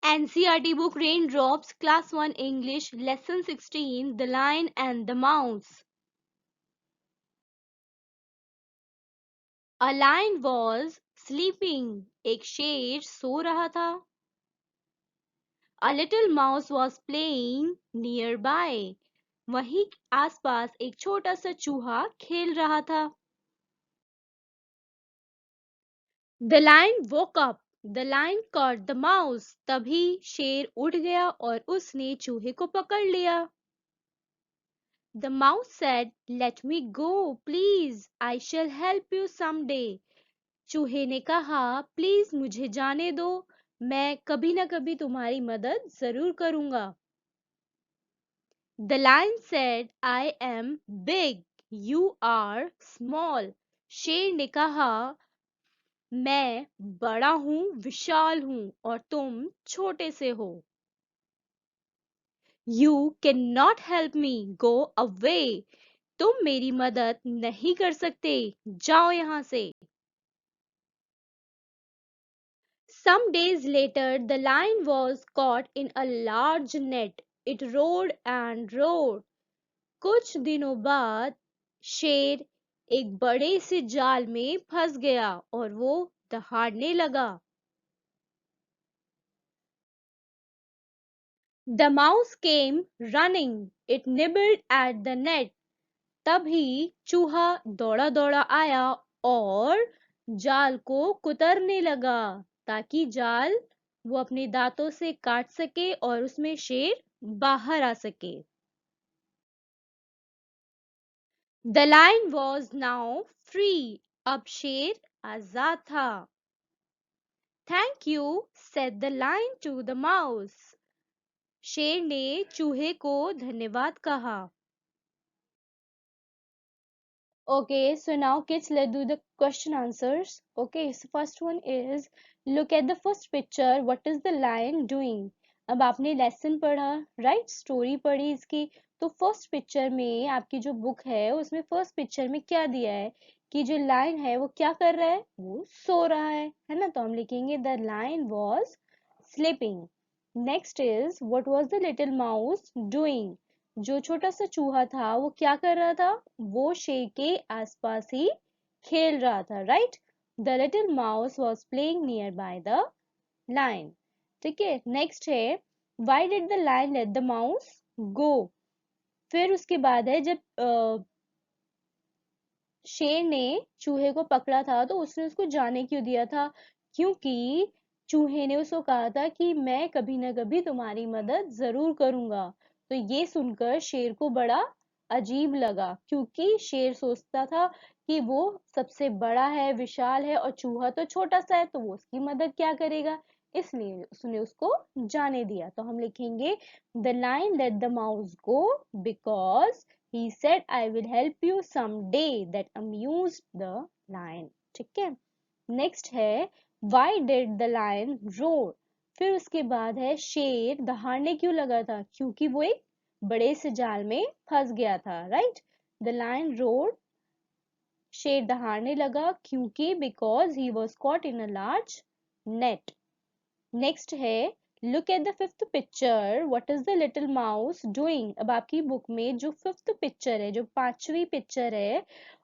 NCERT book Raindrops, Class 1 English, Lesson 16, The Lion and the Mouse. A lion was sleeping. एक शेर सो रहा था. A little mouse was playing nearby. वहीं आसपास एक छोटा सा चूहा खेल रहा था. The lion woke up. The lion caught the mouse. तभी शेर उठ गया और उसने चूहे को पकड़ लिया. The mouse said, "Let me go, please. I shall help you someday." चूहे ने कहा, प्लीज मुझे जाने दो, मैं कभी ना कभी तुम्हारी मदद जरूर करूंगा. The lion said, "I am big. You are small." शेर ने कहा, मैं बड़ा हूँ, विशाल हूँ और तुम छोटे से हो. You cannot help me. Go away. तुम मेरी मदद नहीं कर सकते, जाओ यहाँ से. Some days later, the lion was caught in a large net. It roared and roared. कुछ दिनों बाद शेर एक बड़े से जाल में फंस गया और वो दहाड़ने लगा. The mouse came running. It nibbled at the net. तभी चूहा दौड़ा दौड़ा आया और जाल को कुतरने लगा ताकि जाल वो अपने दांतों से काट सके और उसमें शेर बाहर आ सके. The lion was now free. अब शेर आजाद था. Thank you, said the lion to the mouse. शेर ने चूहे को धन्यवाद कहा. Okay, so now kids, let's do the question answers. Okay, so first one is, look at the first picture. What is the lion doing? अब आपने lesson पढ़ा, right, story पढ़ी इसकी. तो फर्स्ट पिक्चर में आपकी जो बुक है उसमें फर्स्ट पिक्चर में क्या दिया है कि जो लायन है वो क्या कर रहा है, वो सो रहा है ना. तो हम लिखेंगे the lion was sleeping. Next is, what was the little mouse doing? जो छोटा सा चूहा था वो क्या कर रहा था, वो शेर के आसपास ही खेल रहा था, right. The little mouse was playing near by the lion. ठीक है, नेक्स्ट है, why did the lion let the mouse go? फिर उसके बाद है, जब शेर ने चूहे को पकड़ा था तो उसने उसको जाने क्यों दिया था? क्योंकि चूहे ने उसको कहा था कि मैं कभी ना कभी तुम्हारी मदद जरूर करूंगा. तो ये सुनकर शेर को बड़ा अजीब लगा, क्योंकि शेर सोचता था कि वो सबसे बड़ा है, विशाल है, और चूहा तो छोटा सा है, तो वो उसकी मदद क्या करेगा. इसलिए उसने उसको जाने दिया. तो हम लिखेंगे the line late the mouse go because he said I will help you someday. That amused the lion. ठीक है, नेक्स्ट है, why did the lion roar? फिर उसके बाद है, शेर दहाड़ने क्यों लगा था? क्योंकि वो एक बड़े से जाल में फंस गया था, राइट. द लायन रोड, शेर दहाड़ने लगा क्योंकि because he was caught in a large net. Next है, look at the fifth picture. What is the little mouse doing? अब आपकी बुक में जो फिफ्थ पिक्चर है, जो पांचवी पिक्चर है,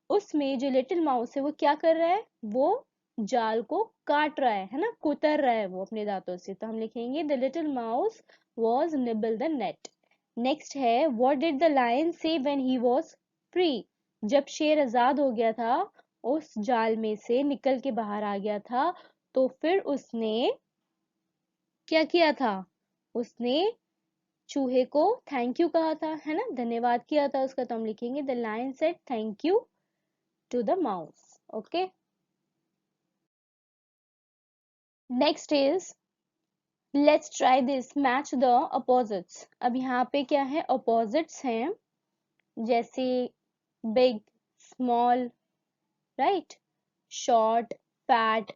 उसमें जो लिटिल माउस है वो क्या कर रहा है, वो जाल को काट रहा है ना, कुतर रहा है वो अपने दांतों से. तो हम लिखेंगे the little mouse was nibble the net. Next है, व्हाट डिड द लायन से व्हेन ही वॉज फ्री? जब शेर आजाद हो गया था, उस जाल में से निकल के बाहर आ गया था, तो फिर उसने क्या किया था, उसने चूहे को थैंक यू कहा था, है ना, धन्यवाद किया था उसका. तो हम लिखेंगे the lion said thank you to the mouse. Okay, next is, let's try this, match the opposites. अब यहाँ पे क्या है, अपोजिट्स हैं, जैसे big, small, right, short, fat,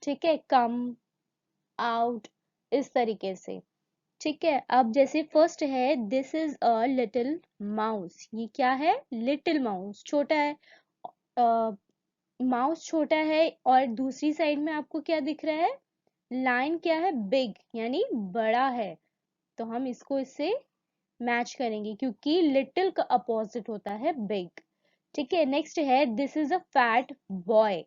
ठीक है, कम, आउट, इस तरीके से. ठीक है, अब जैसे फर्स्ट है, this is a little mouse. ये क्या है, लिटिल माउस, छोटा है. माउस छोटा है, और दूसरी साइड में आपको क्या दिख रहा है, लाइन क्या है, बिग यानी बड़ा है, तो हम इसको इससे मैच करेंगे क्योंकि लिटिल का अपोजिट होता है बिग। ठीक है, नेक्स्ट है this is a fat boy.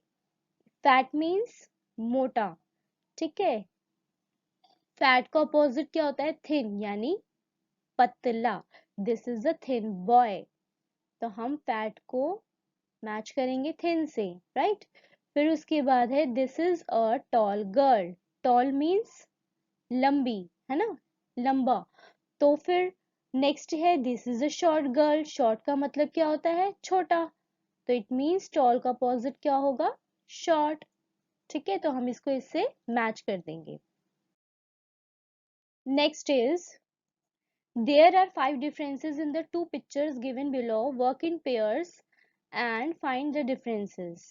Fat means मोटा। ठीक है, फैट का अपोजिट क्या होता है, थिन यानी पतला। This is a thin boy, तो हम फैट को मैच करेंगे थिन से, राइट। फिर उसके बाद है this is a tall girl. Toll means लंबी, है ना, लंबा। तो फिर नेक्स्ट है this is a short girl. Short का मतलब क्या होता है, छोटा, तो इट मीन्स टॉल का अपोजिट क्या होगा, शॉर्ट। ठीक है, तो हम इसको इससे मैच कर देंगे। Next is there are 5 differences in the 2 pictures given below. Work in pairs and find the differences.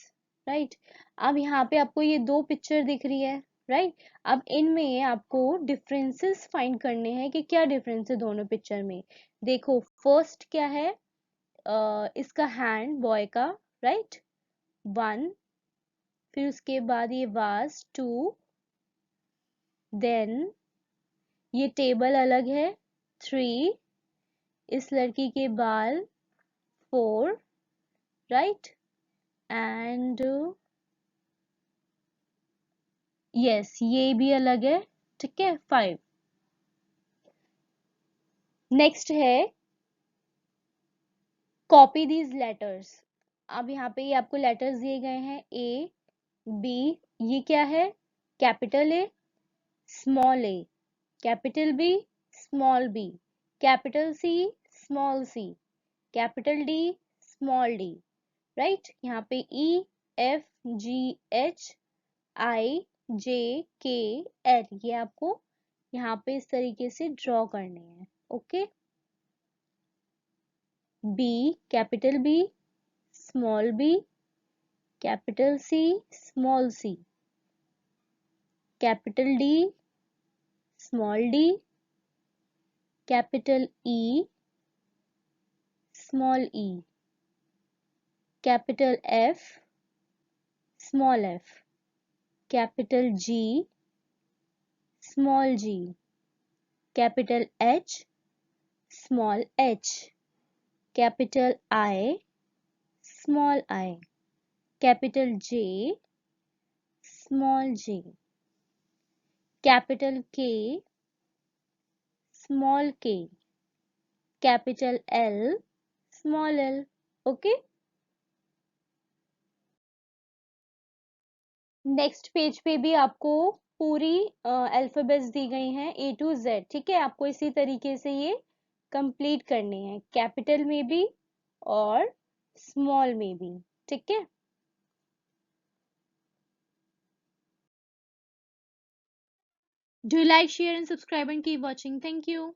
Right? अब यहाँ पे आपको ये 2 पिक्चर दिख रही है, राइट। अब इनमें आपको डिफरेंसेस फाइंड करने हैं कि क्या डिफरेंस है दोनों पिक्चर में। देखो फर्स्ट क्या है, इसका हैंड बॉय का, राइट, 1। फिर उसके बाद ये वाज 2। देन ये टेबल अलग है, 3। इस लड़की के बाल, 4, राइट, एंड यस ये भी अलग है। ठीक है, 5। नेक्स्ट है कॉपी दीज लेटर्स। अब यहाँ पे ये आपको लेटर्स दिए गए हैं, ए बी। ये क्या है, capital A, small A, capital B, small B, capital C, small C, capital D, small D, right. यहाँ पे E F G H I जे के एल, ये आपको यहाँ पे इस तरीके से ड्रॉ करने हैं। Okay, B, capital B, small B, capital C, small C, capital D, small D, capital E, small E, capital F, small F, capital G, small G, capital H, small H, capital I, small I, capital J, small J, capital K, small K, capital L, small L. Okay, next page पे भी आपको पूरी alphabets दी गई हैं ए to Z. ठीक है, आपको इसी तरीके से ये कंप्लीट करनी है, कैपिटल में भी और स्मॉल में भी। ठीक है, do like share and subscribe and keep watching. Thank you.